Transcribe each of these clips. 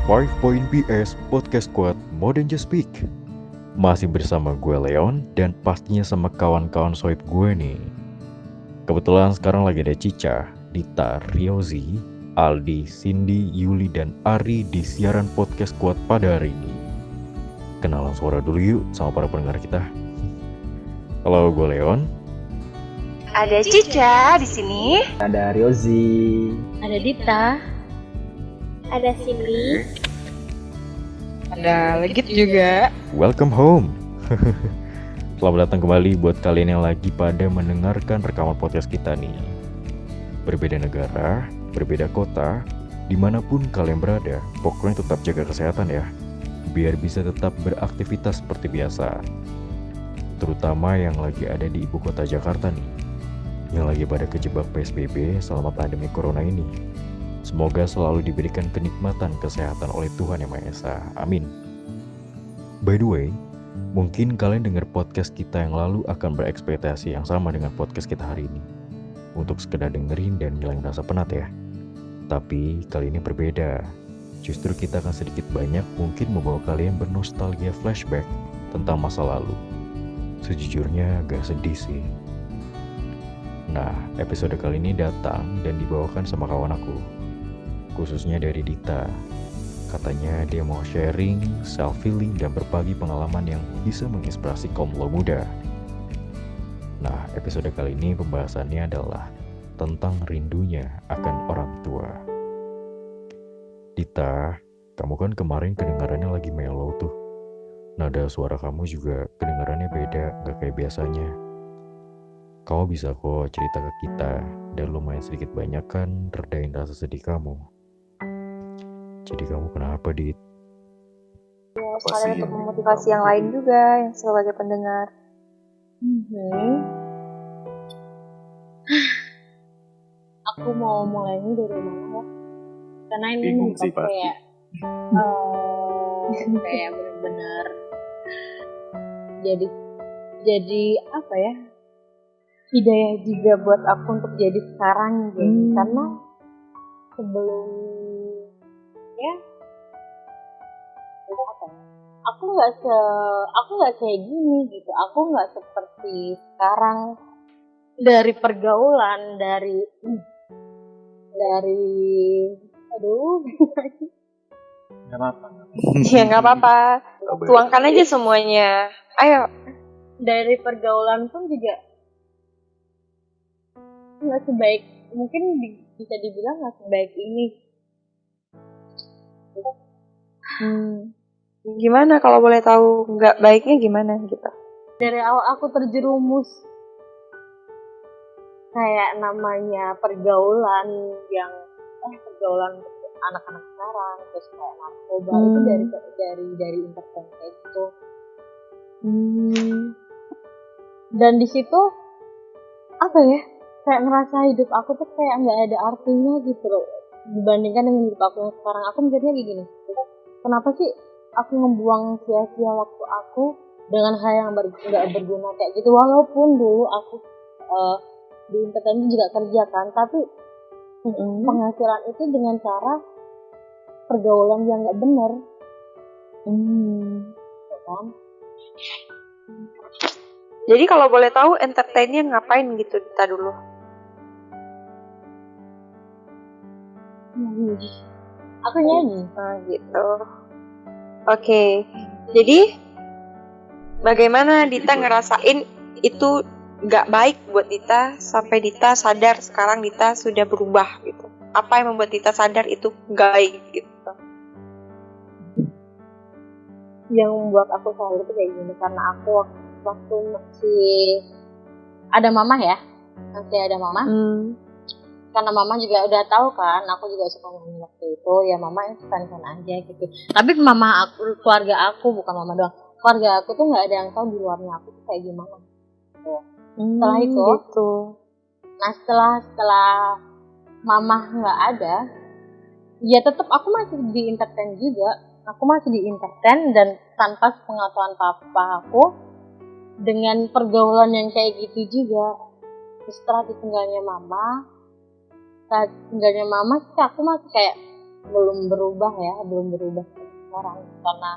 5.BS Podcast Squad More Than Just Speak. Masih bersama gue Leon dan pastinya sama kawan-kawan sohib gue nih. Kebetulan sekarang lagi ada Cica, Dita, Riozi, Aldi, Cindy, Yuli, dan Ari di siaran Podcast Squad pada hari ini. Kenalan suara dulu yuk sama para pendengar kita. Halo, gue Leon. Ada Cica di sini. Ada Riozi. Ada Dita. Ada Cindy. Ada Legit juga. Welcome home. Selamat datang kembali buat kalian yang lagi pada mendengarkan rekaman podcast kita nih. Berbeda negara, berbeda kota, dimanapun kalian berada, pokoknya tetap jaga kesehatan ya, biar bisa tetap beraktivitas seperti biasa. Terutama yang lagi ada di ibu kota Jakarta nih, yang lagi pada kejebak PSBB selama pandemi corona ini. Semoga selalu diberikan kenikmatan kesehatan oleh Tuhan Yang Maha Esa. Amin. By the way, mungkin kalian dengar podcast kita yang lalu akan berekspektasi yang sama dengan podcast kita hari ini. Untuk sekedar dengerin dan ngilangin rasa penat ya. Tapi kali ini berbeda. Justru kita akan sedikit banyak mungkin membawa kalian bernostalgia flashback tentang masa lalu. Sejujurnya agak sedih sih. Nah, episode kali ini datang dan dibawakan sama kawan aku. Khususnya dari Dita. Katanya dia mau sharing, self-healing, dan berbagi pengalaman yang bisa menginspirasi kaum lo muda. Nah, episode kali ini pembahasannya adalah tentang rindunya akan orang tua. Dita, kamu kan kemarin kedengarannya lagi mellow tuh. Nada suara kamu juga kedengarannya beda, gak kayak biasanya. Kamu bisa kok cerita ke kita, dan lumayan sedikit banyak kan redain rasa sedih kamu. Jadi kamu kenapa, Dit? Ya, sekalian untuk memotivasi yang lain juga, yang sebagai pendengar. Aku mau mulainya dari mana ya? Karena ini bukan kayak benar-benar jadi apa ya? Hidayah juga buat aku untuk jadi sekarang gitu. Karena sebelum ya apa? Aku nggak kayak gini gitu. Aku nggak seperti sekarang, dari pergaulan, dari Gak apa-apa. Ya nggak apa-apa. Tuangkan aja semuanya. Ayo. dari pergaulan pun juga nggak sebaik, mungkin bisa dibilang nggak sebaik ini. Gimana kalau boleh tahu nggak baiknya gimana gitu? Dari awal aku terjerumus kayak namanya pergaulan yang pergaulan anak-anak sekarang, terus kayak narkoba itu dari internet kayak gitu. Dan di situ apa ya, kayak ngerasa hidup aku tuh kayak nggak ada artinya gitu loh dibandingkan dengan hidup aku yang sekarang. Aku mikirnya kayak gini, kenapa sih aku ngebuang sia-sia waktu aku dengan hal yang nggak berguna kayak gitu. Walaupun dulu aku di internet juga kerja kan, tapi penghasilan itu dengan cara pergaulan yang nggak benar. Kan? Jadi kalau boleh tahu entertainnya ngapain gitu kita dulu? Aku nyanyi. Gitu. Oke. Jadi bagaimana Dita ngerasain itu gak baik buat Dita sampai Dita sadar sekarang Dita sudah berubah gitu? Apa yang membuat Dita sadar itu gak baik gitu? Yang membuat aku sadar itu kayak gini, karena aku waktu masih ada mama ya, karena mama juga udah tahu kan aku juga suka nyanyi waktu itu, ya mama yang suka aja gitu. Tapi keluarga aku bukan mama doang, keluarga aku tuh nggak ada yang tahu di luarnya aku tuh kayak gimana. Setelah itu, gitu. nah setelah mama nggak ada, ya tetap aku masih di entertain juga. Aku masih di entertain dan tanpa pengetahuan papa aku dengan pergaulan yang kayak gitu juga. Setelah ditinggalnya mama, sih aku masih kayak belum berubah sekarang, karena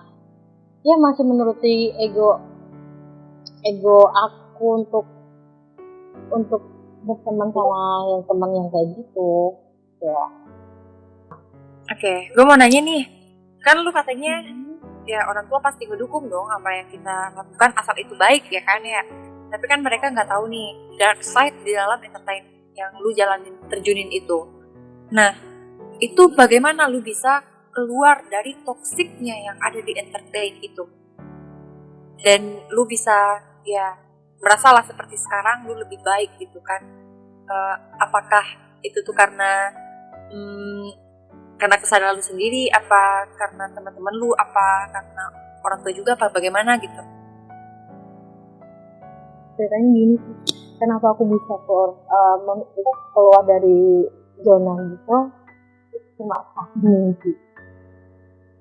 ya masih menuruti ego aku untuk berteman sama yang teman yang kayak gitu ya. Oke, gue mau nanya nih, kan lu katanya ya orang tua pasti ngedukung dong apa yang kita lakukan asal itu baik ya kan ya. Tapi kan mereka nggak tahu nih dark side di dalam entertain yang lu jalanin, terjunin itu. Nah, itu bagaimana lu bisa keluar dari toksiknya yang ada di entertain itu? Dan lu bisa ya merasalah seperti sekarang lu lebih baik gitu kan. Apakah itu tuh karena kesadaran lu sendiri, apa karena teman-teman lu, apa karena orang tua juga, apa bagaimana gitu? Ceritanya gini sih, kenapa aku bisa keluar dari zona gitu, cuma mimpi.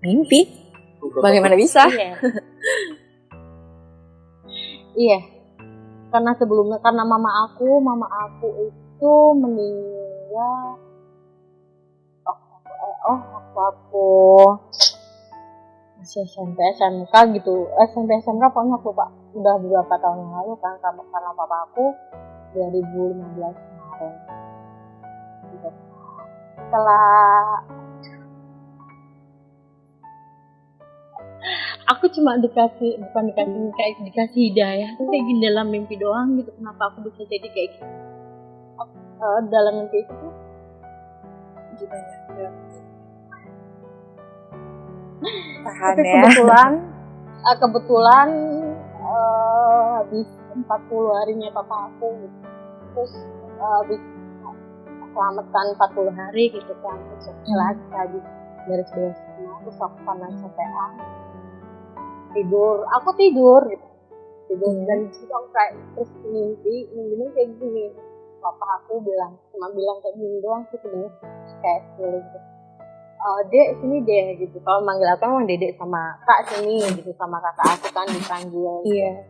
Mimpi? Bagaimana bisa? Iya, karena sebelumnya, karena mama aku itu meninggal waktu aku masih SMP SMK gitu, SMP SMK pokoknya aku lupa, udah beberapa tahun yang lalu kan, karena papa aku 2015 kemarin gitu. Setelah aku cuma dikasih hidayah tuh kayak gini dalam mimpi doang gitu. Kenapa aku bisa jadi kayak gitu dalam mimpi itu tuh Gimana? tapi kebetulan habis 40 harinya papa aku gitu. Terus habis selamatan 40 hari gitu kan, terus lagi beres-beres semua, terus aku panas capean aku tidur dan disitu aku kayak terus mimpinya kayak gini. Papa aku cuma bilang kayak gini doang sih sebenarnya, kayak feeling gitu. Dek sini deh gitu, kalau manggil aku emang dedek sama kak sini gitu, sama kakak aku kan dipanggil. Iya.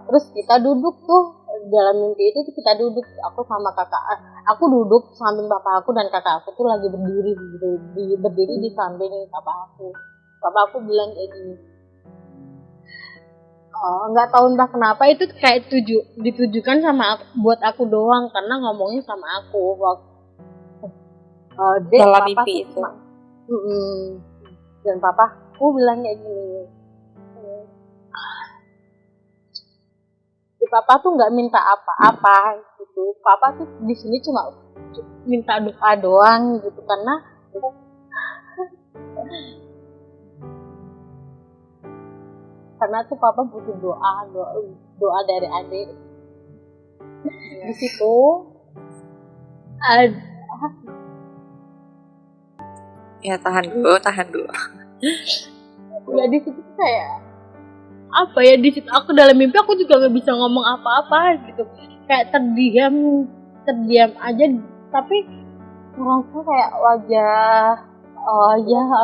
Terus kita duduk tuh dalam mimpi itu tuh, kita duduk, aku sama kakak aku duduk samping papa aku dan kakak aku tuh lagi berdiri gitu, berdiri di samping papa aku bilang kayak gini, nggak tahu entah kenapa itu kayak ditujukan sama buat aku doang, karena ngomongnya sama aku waktu dalam mimpi itu. Dan papa aku bilang kayak gini, si papa tuh nggak minta apa-apa gitu, papa tuh di sini cuma minta doa doang gitu, karena tuh papa butuh doa dari adik. Di situ Ya tahan dulu. Ya di situ kayak apa ya, di situ aku dalam mimpi aku juga nggak bisa ngomong apa-apa gitu, kayak terdiam aja, tapi merasa kayak wajah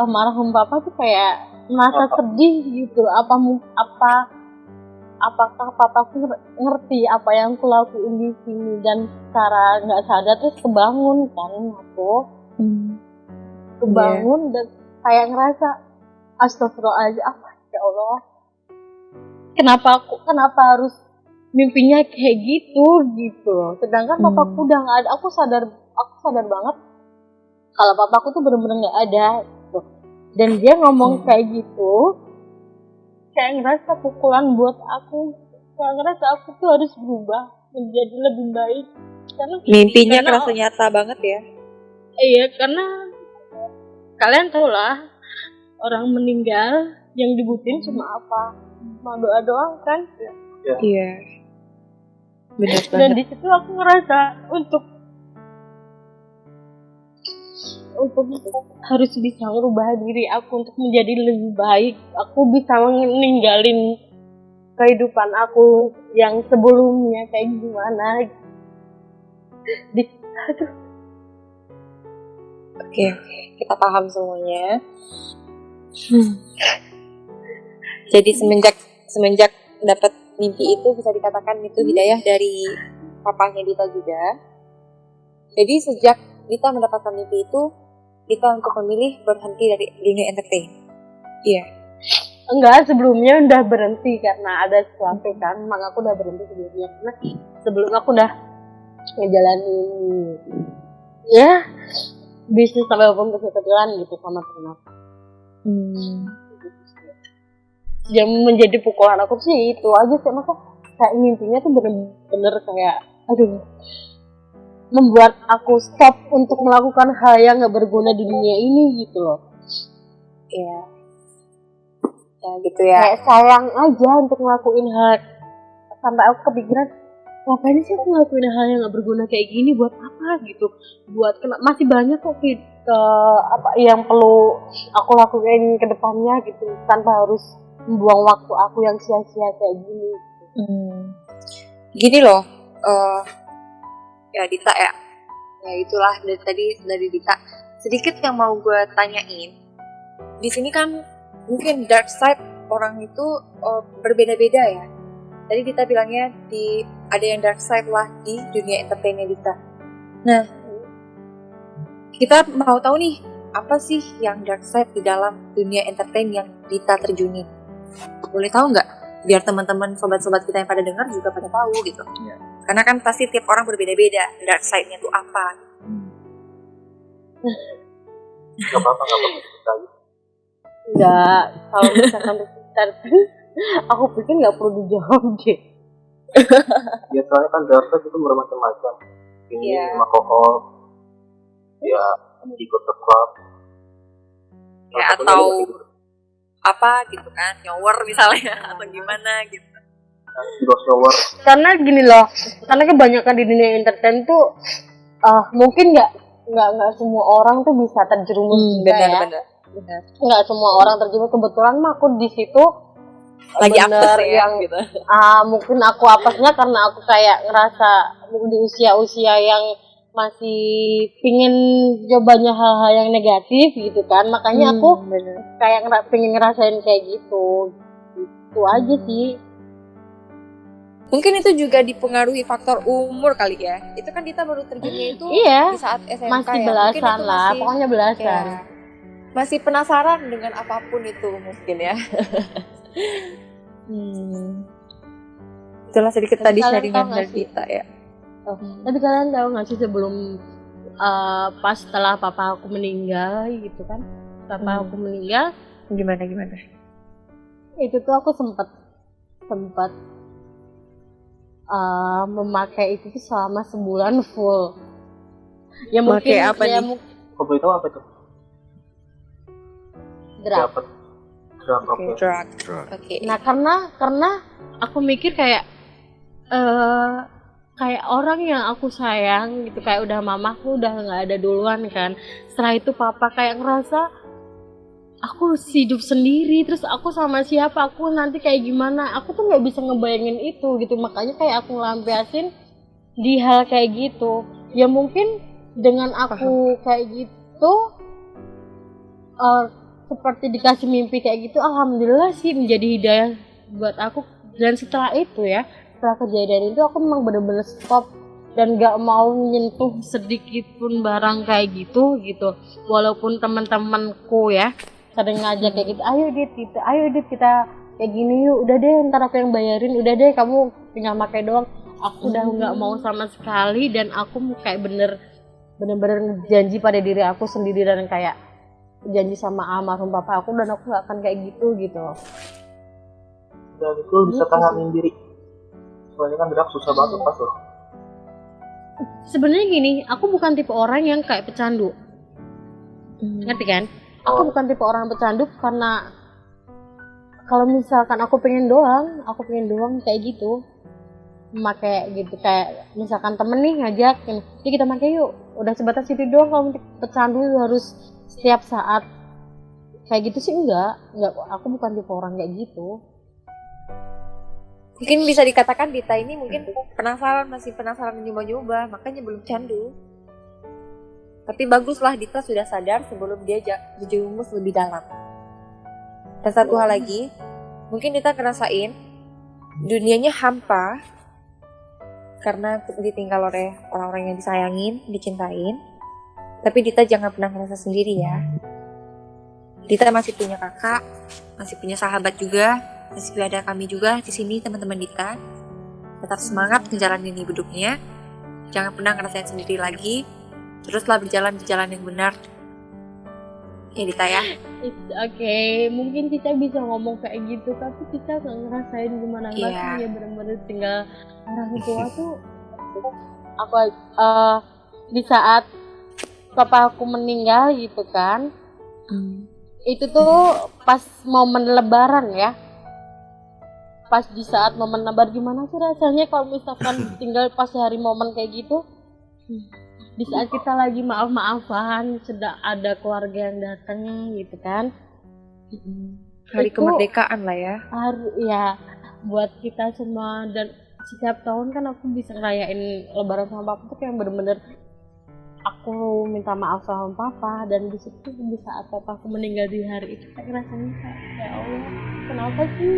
almarhum papa tuh kayak merasa sedih gitu. Apakah papaku ngerti apa yang aku lakuin di sini, dan secara nggak sadar terus kebangun kan aku. Dan kayak ngerasa astagfirullahaladzim, apa ya Allah, kenapa harus mimpinya kayak gitu sedangkan papaku udah nggak ada. Aku sadar banget kalau papaku tuh bener-bener nggak ada gitu. Dan dia ngomong kayak gitu, kayak ngerasa pukulan buat aku, kayak ngerasa aku tuh harus berubah menjadi lebih baik, karena Mimpinya kerasa nyata banget ya. Iya, karena kalian tau lah, orang meninggal yang dibutuhin cuma apa? Cuma doa doang kan? Iya. Benar Dan banget. di situ aku ngerasa untuk harus bisa merubah diri aku untuk menjadi lebih baik. Aku bisa meninggalin kehidupan aku yang sebelumnya kayak gimana. Oke, kita paham semuanya. Jadi semenjak dapat mimpi itu bisa dikatakan itu hidayah dari papanya Dita juga. Jadi sejak Dita mendapatkan mimpi itu, Dita untuk memilih berhenti dari dunia entertain? Iya. Enggak, sebelumnya udah berhenti karena ada sesuatu kan. Makanya aku udah berhenti sebelumnya. Karena sebelum aku udah ngejalanin ya bisnis sampai walaupun kecil-kecilan gitu sama temen aku. Yang menjadi pukulan aku sih itu aja sih, masa kayak mimpinya tuh bener-bener kayak aduh, membuat aku stop untuk melakukan hal yang gak berguna di dunia ini gitu loh. Iya. Ya gitu ya. Kayak sayang aja untuk ngelakuin hal, sampai aku kepikiran ngapain sih aku ngelakuin hal yang gak berguna kayak gini, buat apa gitu, buat masih banyak kok apa yang perlu aku lakuin ke depannya gitu, tanpa harus membuang waktu aku yang sia-sia kayak gini. Gini loh, ya Dita ya itulah dari tadi dari Dita. Sedikit yang mau gue tanyain, di sini kan mungkin dark side orang itu berbeda-beda ya. Tadi Dita bilangnya ada yang dark side lah di dunia entertainnya Dita. Nah, kita mau tahu nih, apa sih yang dark side di dalam dunia entertain yang Dita terjunin? Boleh tahu nggak? Biar teman-teman sobat-sobat kita yang pada dengar juga pada tahu gitu. Iya. Karena kan pasti tiap orang berbeda-beda dark side-nya tuh apa. Gak apa-apa kita. Enggak, kalau misalkan sekitar aku pikir nggak perlu dijawab deh. Ya soalnya kan dark itu bermacam-macam. Ini Iya. alkohol, ya ikut ke club. Ya, atau apa gitu kan, nyower misalnya atau gimana gitu. Juga shower. Karena gini loh, karena kebanyakan di dunia entertain tuh mungkin nggak semua orang tuh bisa terjerumus juga ya. Benar. Nggak semua orang terjerumus. Kebetulan mah aku di situ Lagi bener apes ya yang gitu. mungkin aku apesnya karena aku kayak ngerasa di usia yang masih pingin cobanya hal-hal yang negatif gitu kan, makanya aku kayak pengen ngerasain kayak gitu aja sih. Mungkin itu juga dipengaruhi faktor umur kali ya. Itu kan Dita baru terjunnya itu Iya, di saat SMK masih ya. belasan Mungkin itu lah, pokoknya belasan. ya, masih penasaran dengan apapun itu mungkin ya. Itulah sedikit Tapi tadi kalian sharingan tahu nggak dari sih? Dita ya. Tapi kalian tahu nggak sih sebelum pas setelah papa aku meninggal gitu kan, papa aku meninggal, Gimana? itu tuh aku sempat memakai itu tuh selama sebulan full. Ya mungkin Pakai apa nih? Kau boleh tahu apa itu? drug. Dapat drug apa? Drug. Oke. Nah karena aku mikir kayak kayak orang yang aku sayang gitu, kayak udah mamaku udah nggak ada duluan kan. Setelah itu papa kayak ngerasa aku hidup sendiri, terus aku sama siapa, aku nanti kayak gimana, aku tuh nggak bisa ngebayangin itu gitu. Makanya kayak aku ngelampiasin di hal kayak gitu. Ya mungkin dengan aku kayak gitu seperti dikasih mimpi kayak gitu, alhamdulillah sih menjadi hidayah buat aku. Dan setelah itu ya, setelah kejadian itu aku memang bener-bener stop dan gak mau nyentuh sedikit pun barang kayak gitu. Walaupun teman-temanku ya sering ngajak kayak gitu, ayo dit kita kayak gini yuk, udah deh ntar aku yang bayarin, udah deh kamu tinggal pakai doang. Aku udah nggak mau sama sekali, dan aku kayak bener-bener janji pada diri aku sendiri dan kayak janji sama almarhum papa aku, dan aku nggak akan kayak gitu. Dan itu bisa tahanin diri. Soalnya kan drug susah banget pas loh. Sebenarnya gini, aku bukan tipe orang yang kayak pecandu, ngerti kan? Aku bukan tipe orang pecandu, karena kalau misalkan aku pengen doang kayak gitu, pakai gitu, kayak misalkan temen nih ngajakin, ya kita pakai yuk, udah sebatas itu doang. Kalau pecandu harus setiap saat kayak gitu sih enggak, aku bukan tipe orang kayak gitu. Mungkin bisa dikatakan Dita ini mungkin masih penasaran nyoba-nyoba, makanya belum candu. Tapi baguslah Dita sudah sadar sebelum dia berjerumus lebih dalam. Dan satu hal lagi, mungkin Dita ngerasain dunianya hampa karena ditinggal oleh orang-orang yang disayangin, dicintain. Tapi Dita jangan pernah merasa sendiri ya. Dita masih punya kakak, masih punya sahabat juga, masih ada kami juga di sini teman-teman Dita. Tetap semangat ngejalanin hidupnya. Jangan pernah ngerasain sendiri lagi. Teruslah berjalan di jalan yang benar. Ya Dita ya. It's okay. Mungkin kita bisa ngomong kayak gitu, tapi kita nggak ngerasain gimana rasanya bener-bener tinggal orang tua tuh. Aku di saat papa aku meninggal gitu kan, itu tuh pas momen lebaran ya. Pas di saat momen lebaran, gimana sih rasanya kalau misalkan tinggal pas hari momen kayak gitu. Di saat kita lagi maaf-maafan, sedang ada keluarga yang datang gitu kan. Hari Itu kemerdekaan lah ya. ya buat kita semua, dan setiap tahun kan aku bisa ngerayain lebaran sama papa tuh kayak bener-bener aku minta maaf sama papa, dan di situ di saat papa aku meninggal di hari itu kayak rasanya kayak ya Allah, kenapa sih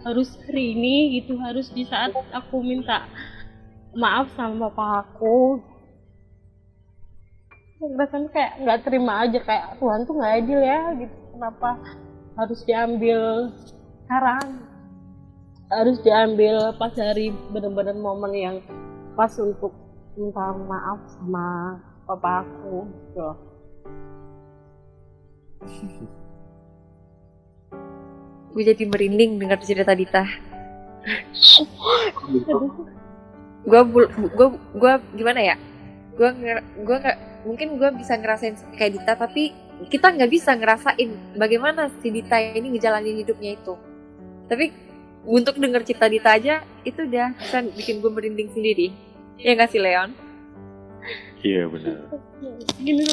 harus hari ini gitu, harus di saat aku minta maaf sama papa aku. Rasanya kayak nggak terima aja, kayak Tuhan tuh nggak adil ya gitu, kenapa harus diambil sekarang, harus diambil pas hari bener-bener momen yang pas untuk minta maaf sama papa aku gitu loh. Gue jadi merinding dengar cerita Dita. Gue gimana ya? Gue nggak mungkin gue bisa ngerasain kayak Dita, tapi kita nggak bisa ngerasain bagaimana si Dita ini ngejalanin hidupnya itu. Tapi untuk denger cerita Dita aja itu udah bisa bikin gue merinding sendiri. Ya nggak sih Leon? Iya benar. Gini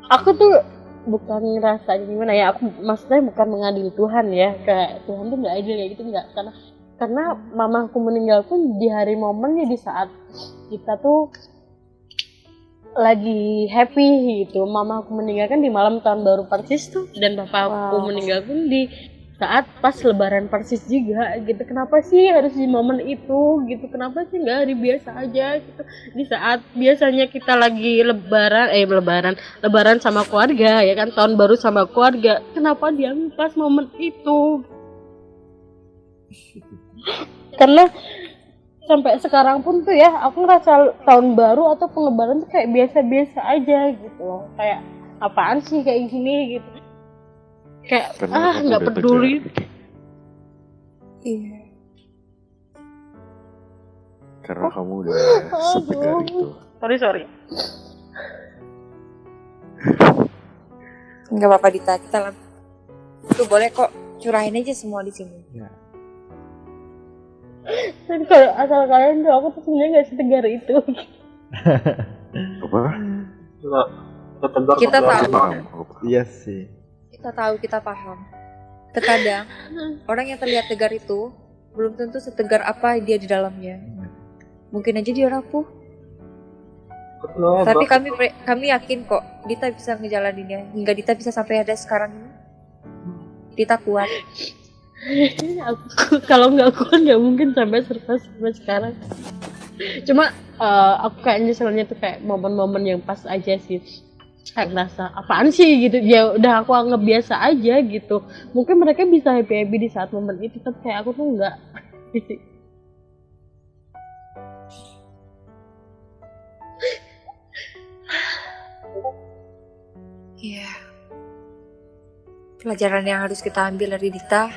aku tuh bukan ngerasa gimana ya, aku maksudnya bukan mengadili Tuhan ya, kayak Tuhan tuh nggak adil kayak gitu, nggak, karena mamaku meninggal pun di hari momennya, di saat kita tuh lagi happy gitu. Mamaku meninggal kan di malam tahun baru persis tuh, dan bapakku meninggal pun di saat pas lebaran persis juga gitu. Kenapa sih harus di momen itu gitu, kenapa sih nggak hari biasa aja gitu, di saat biasanya kita lagi lebaran sama keluarga ya kan, tahun baru sama keluarga, kenapa diambil pas momen itu. Karena sampai sekarang pun tuh ya, aku ngerasa tahun baru atau lebaran tuh kayak biasa-biasa aja gitu loh, kayak apaan sih kayak gini gitu, kayak nggak peduli. Iya. Karena kamu udah setegar itu. Sorry. Nggak apa-apa Dita, tuh boleh kok curahin aja semua di sini. Ya. Dan kalau asal kalian tuh, aku tuh sebenarnya nggak setegar itu. Apa? Enggak tegar. Kita tahu. Iya sih. Kita paham. Terkadang orang yang terlihat tegar itu belum tentu setegar apa dia di dalamnya. Mungkin aja dia rapuh. Tapi kami yakin kok Dita bisa ngejalaninnya hingga Dita bisa sampai ada sekarang ini. Dita kuat. Aku kalau nggak kuat nggak mungkin sampai sekarang. Cuma aku kayak nyeselnya tuh kayak momen-momen yang pas aja sih. Kayak ngerasa apaan sih gitu, ya udah aku anggap biasa aja gitu. Mungkin mereka bisa happy di saat momen itu, tapi kayak aku tuh enggak gitu. Iya. Pelajaran yang harus kita ambil dari Dita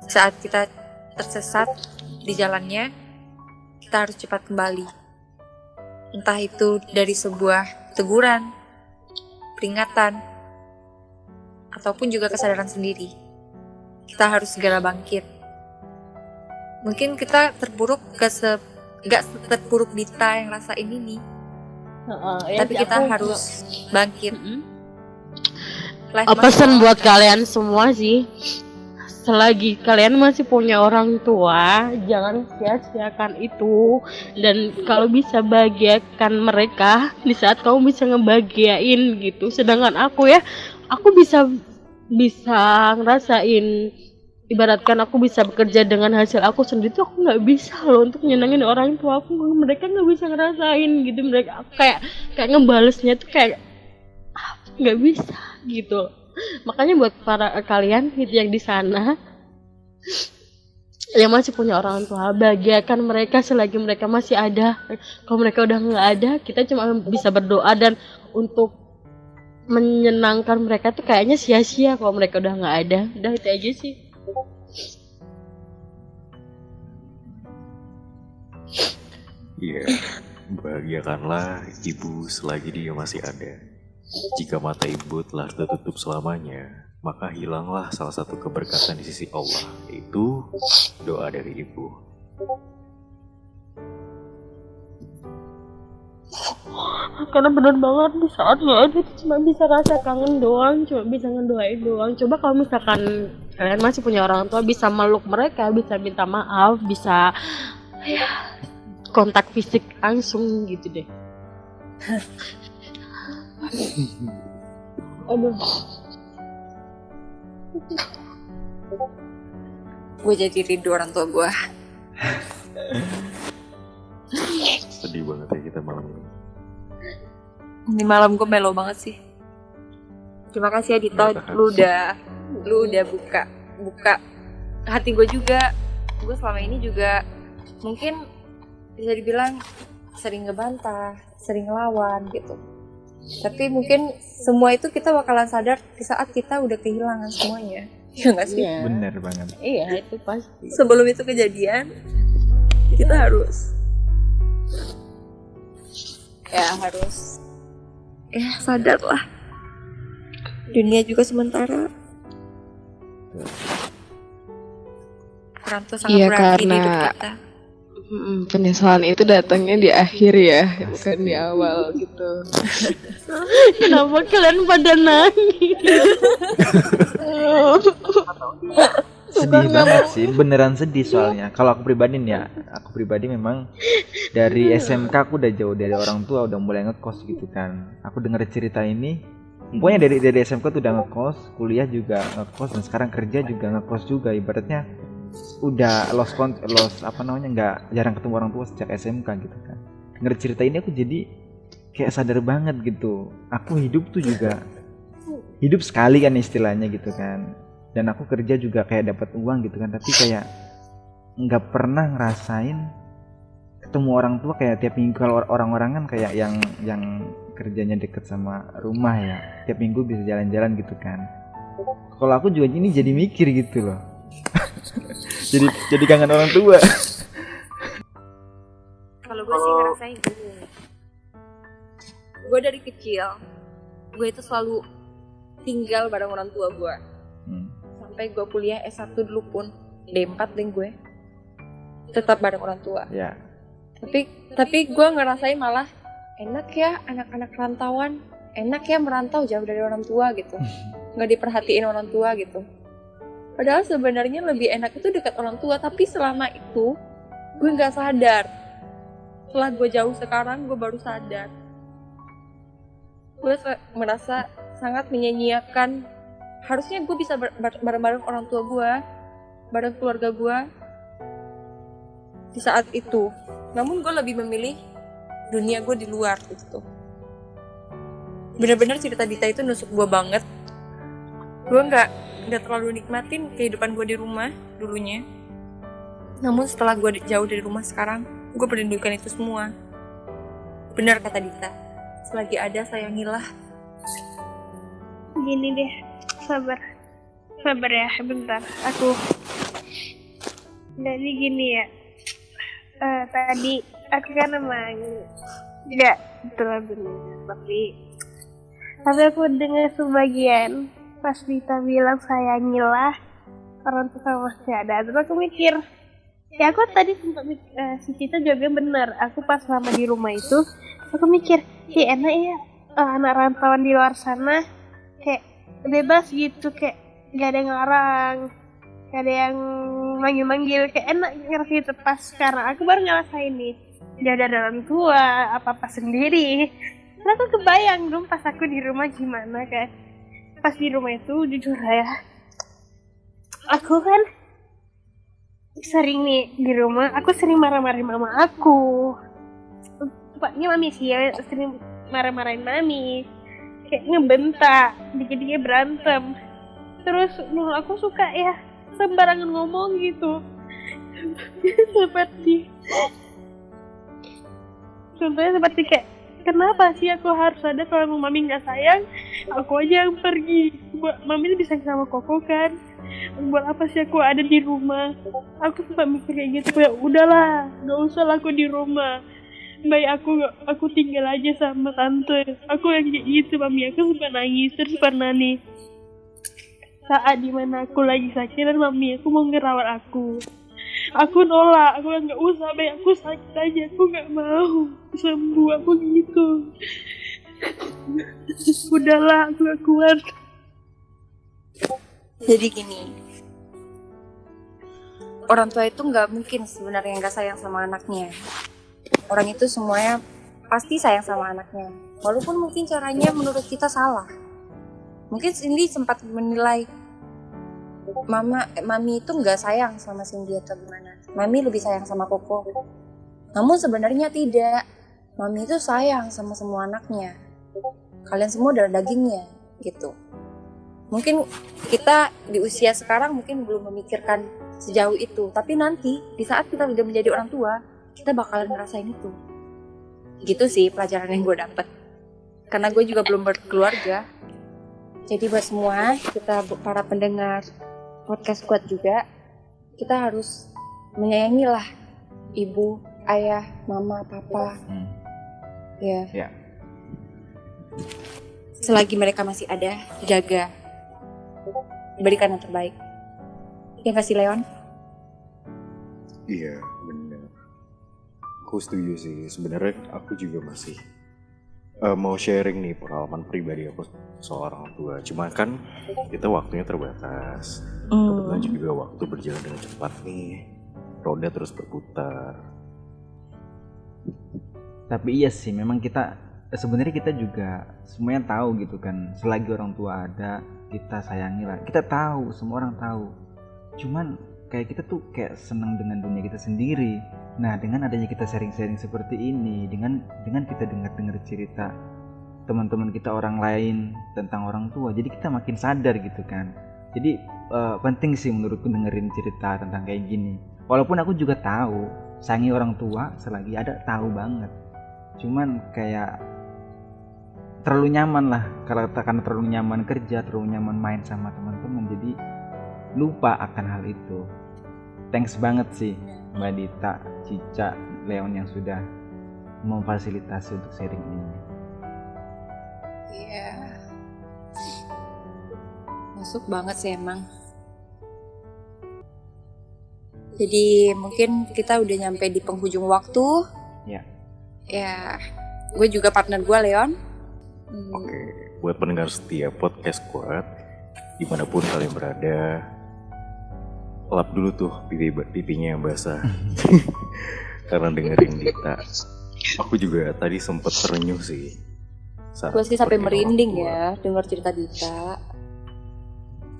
saat kita tersesat di jalannya, kita harus cepat kembali. Entah itu dari sebuah teguran, peringatan, ataupun juga kesadaran sendiri. Kita harus segera bangkit. Mungkin kita terpuruk gak seterpuruk Dita yang rasain ini. Tapi kita harus bangkit. Pesan buat kalian semua sih, selagi kalian masih punya orang tua, jangan sia-siakan itu. Dan kalau bisa bahagiakan mereka di saat kamu bisa ngebahagiain gitu. Sedangkan aku bisa ngerasain ibaratkan aku bisa bekerja dengan hasil aku sendiri tuh aku nggak bisa loh untuk nyenengin orang tua aku. Mereka nggak bisa ngerasain gitu, mereka aku kayak ngebalesnya tuh kayak nggak bisa gitu. Makanya buat para kalian gitu yang di sana yang masih punya orang tua, bahagiakan mereka selagi mereka masih ada. Kalau mereka udah nggak ada, kita cuma bisa berdoa, dan untuk menyenangkan mereka tuh kayaknya sia-sia kalau mereka udah nggak ada. Udah itu aja sih. Iya, bahagiakanlah ibu selagi dia masih ada. Jika mata ibu telah tertutup selamanya, maka hilanglah salah satu keberkatan di sisi Allah, yaitu doa dari ibu. Karena benar banget di saat nggak ada tuh cuma bisa rasa kangen doang, cuma bisa ngedoain doang. Coba kalau misalkan kalian masih punya orang tua, bisa meluk mereka, bisa minta maaf, bisa ya, kontak fisik langsung gitu deh. Aduh. Gue jadi rindu orang tua gue. Sedih banget ya kita malam ini. Ini malam gue melo banget sih. Terima kasih ya Dito, lu udah buka hati gue juga. Gue selama ini juga mungkin bisa dibilang sering ngebantah, sering ngelawan gitu. Tapi mungkin semua itu kita bakalan sadar di saat kita udah kehilangan semuanya. Iya nggak sih? Iya. Bener banget. Iya itu pasti. Sebelum itu kejadian, kita harus sadar lah. Dunia juga sementara. Orang tua sangat Iya, berarti di karena hidup kita. penyesalan itu datangnya di akhir ya, bukan di awal gitu. Kenapa kalian pada nangis? Sedih banget sih, beneran sedih soalnya. Kalau aku pribadi nih ya, aku pribadi memang dari SMK aku udah jauh dari orang tua, udah mulai ngekos gitu kan. Aku denger cerita ini, pokoknya dari SMK tuh udah ngekos, kuliah juga ngekos, dan sekarang kerja juga ngekos juga. Ibaratnya udah nggak jarang ketemu orang tua sejak SMK gitu kan. Denger cerita ini aku jadi kayak sadar banget gitu. Aku hidup tuh juga hidup sekali kan istilahnya gitu kan. Dan aku kerja juga kayak dapat uang gitu kan, tapi kayak nggak pernah ngerasain ketemu orang tua kayak tiap minggu. Kalau orang-orang kan kayak yang kerjanya deket sama rumah ya, tiap minggu bisa jalan-jalan gitu kan. Kalau aku juga ini jadi mikir gitu loh. jadi kangen orang tua. Kalau gue sih ngerasain gini. Gue dari kecil, gue itu selalu tinggal bareng orang tua gue. Sampai gue kuliah S1 dulu pun, D4 deh gue, tetap bareng orang tua. Ya. Tapi gue ngerasain malah enak ya anak-anak rantauan, enak ya merantau jauh dari orang tua gitu, nggak diperhatiin orang tua gitu. Padahal sebenarnya lebih enak itu dekat orang tua, tapi selama itu gue nggak sadar. Setelah gue jauh sekarang, gue baru sadar. Gue merasa sangat menyanyiakan. Harusnya gue bisa bareng-bareng orang tua gue, bareng keluarga gue di saat itu. Namun gue lebih memilih dunia gue di luar gitu. Bener-bener cerita Dita itu nusuk gue banget. Gue nggak terlalu nikmatin kehidupan gue di rumah dulunya. Namun setelah gue jauh dari rumah sekarang, gue merindukan itu semua. Benar kata Dita, selagi ada sayangilah. Gini deh, sabar ya, bentar, aku jadi gini ya. Tadi aku kan emang nggak terlalu tapi aku dengar sebagian pas Dita bilang sayangilah orang tua masih ada. Terus aku mikir, ya aku tadi sempat si Cita juga benar. Aku pas lama di rumah itu, aku mikir, enak ya anak rantauan di luar sana kayak bebas gitu, kayak gak ada yang ngarang, gak ada yang manggil-manggil, kayak enak ngerasa gitu. Pas sekarang aku baru ngerasain nih, jauh dari orang tua, apa-apa sendiri. Terus aku kebayang dong pas aku di rumah gimana kan. Pas di rumah itu jujur ya, aku kan sering nih di rumah aku sering marah-marahin mama aku. Tepatnya mami sih ya, sering marah-marahin mami, kayak ngebentak, dikit-dikit berantem. Terus menurut aku suka ya sembarangan ngomong gitu. Seperti kayak, kenapa sih aku harus ada kalau mami nggak sayang, aku aja yang pergi. Mami lebih sayang sama Koko kan. Buat apa sih aku ada di rumah? Aku sempat mikir kayak gitu, kayak udahlah, nggak usah lah aku di rumah. Baik aku tinggal aja sama tante. Aku yang kayak gitu, mami aku sempat nangis. Terus pernah nih saat dimana aku lagi sakit dan mami aku mau ngerawat aku nolak, aku nggak usah, baik aku sakit aja, aku nggak mau sembuh, aku gitu. Udahlah, aku gak kuat. Jadi gini, orang tua itu nggak mungkin sebenarnya nggak sayang sama anaknya. Orang itu semuanya pasti sayang sama anaknya, walaupun mungkin caranya menurut kita salah. Mungkin Cindy sempat menilai mami itu nggak sayang sama Cindy atau gimana. Mami lebih sayang sama Koko. Namun sebenarnya tidak. Mami itu sayang sama semua anaknya. Kalian semua darah dagingnya, gitu. Mungkin kita di usia sekarang mungkin belum memikirkan sejauh itu, tapi nanti di saat kita udah menjadi orang tua, kita bakalan ngerasain itu. Gitu sih pelajaran yang gue dapet. Karena gue juga belum berkeluarga. Jadi buat semua kita para pendengar podcast Squad juga, kita harus menyayangi lah ibu, ayah, mama, papa. Ya. Selagi mereka masih ada, jaga, berikan yang terbaik. Ya nggak sih Leon? Iya, benar. Aku setuju sih. Sebenarnya aku juga masih mau sharing nih pengalaman pribadi aku soal orang tua. Cuma kan kita waktunya terbatas. Kebetulan juga waktu berjalan dengan cepat nih. Roda terus berputar. Tapi iya sih, memang sebenarnya kita juga semuanya tahu gitu kan. Selagi orang tua ada, kita sayangi lah. Kita tahu, semua orang tahu. Cuman kayak kita tuh kayak senang dengan dunia kita sendiri. Nah, dengan adanya kita sharing-sharing seperti ini, dengan kita dengar cerita teman-teman kita orang lain tentang orang tua, jadi kita makin sadar gitu kan. Jadi penting sih menurutku dengerin cerita tentang kayak gini. Walaupun aku juga tahu sayangi orang tua selagi ada, tahu banget. Cuman kayak terlalu nyaman lah, karena terlalu nyaman kerja, terlalu nyaman main sama teman-teman, jadi lupa akan hal itu. Thanks banget sih Mbak Dita, Cica, Leon yang sudah memfasilitasi untuk sharing ini. Iya. Masuk banget sih emang. Jadi mungkin kita udah nyampe di penghujung waktu. Ya. Ya, gue juga partner gue Leon. Oke, buat pendengar setia podcast Squad, dimanapun kalian berada, lap dulu tuh pipinya yang basah. Karena dengerin Dita. Aku juga tadi sempet terenyuh sih. Gue sih sampai merinding ya denger cerita Dita.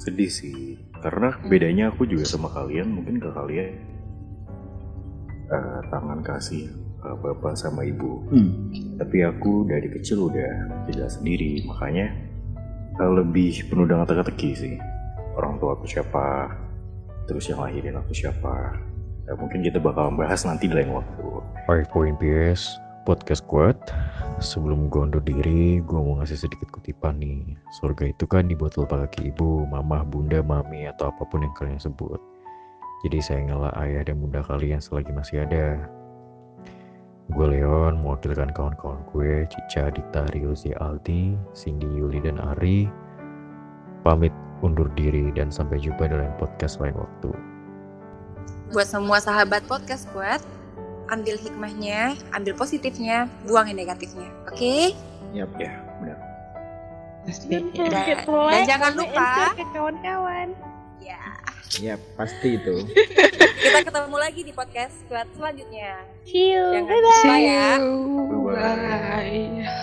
Sedih sih, karena bedanya aku juga sama kalian, mungkin ke kalian tangan kasih bapak sama ibu. Tapi aku dari kecil udah jelas sendiri, makanya lebih penuh dengan teka-teki sih. Orang tua aku siapa, terus yang lahirin aku siapa. Ya, mungkin kita bakal bahas nanti di lain waktu. 5.PS Podcast Squad. Sebelum gue undur diri, gue mau ngasih sedikit kutipan nih. Surga itu kan dibuat telapak kaki ibu, mamah, bunda, mami, atau apapun yang kalian sebut. Jadi sayangilah ayah dan bunda kalian selagi masih ada. Gue Leon, mewakilkan kawan-kawan gue, Cica, Dita, Rilzi, Aldi, Cindy, Yuli, dan Ari. Pamit undur diri dan sampai jumpa dalam podcast lain waktu. Buat semua sahabat podcast Squad, ambil hikmahnya, ambil positifnya, buang yang negatifnya. Oke? Yap, ya, benar. Dan jangan lupa ke kawan-kawan. ya, Ya, pasti itu. kita ketemu lagi di podcast Squad selanjutnya. See you. Jangan Bye-bye. lupa ya. See you. Bye-bye. Bye.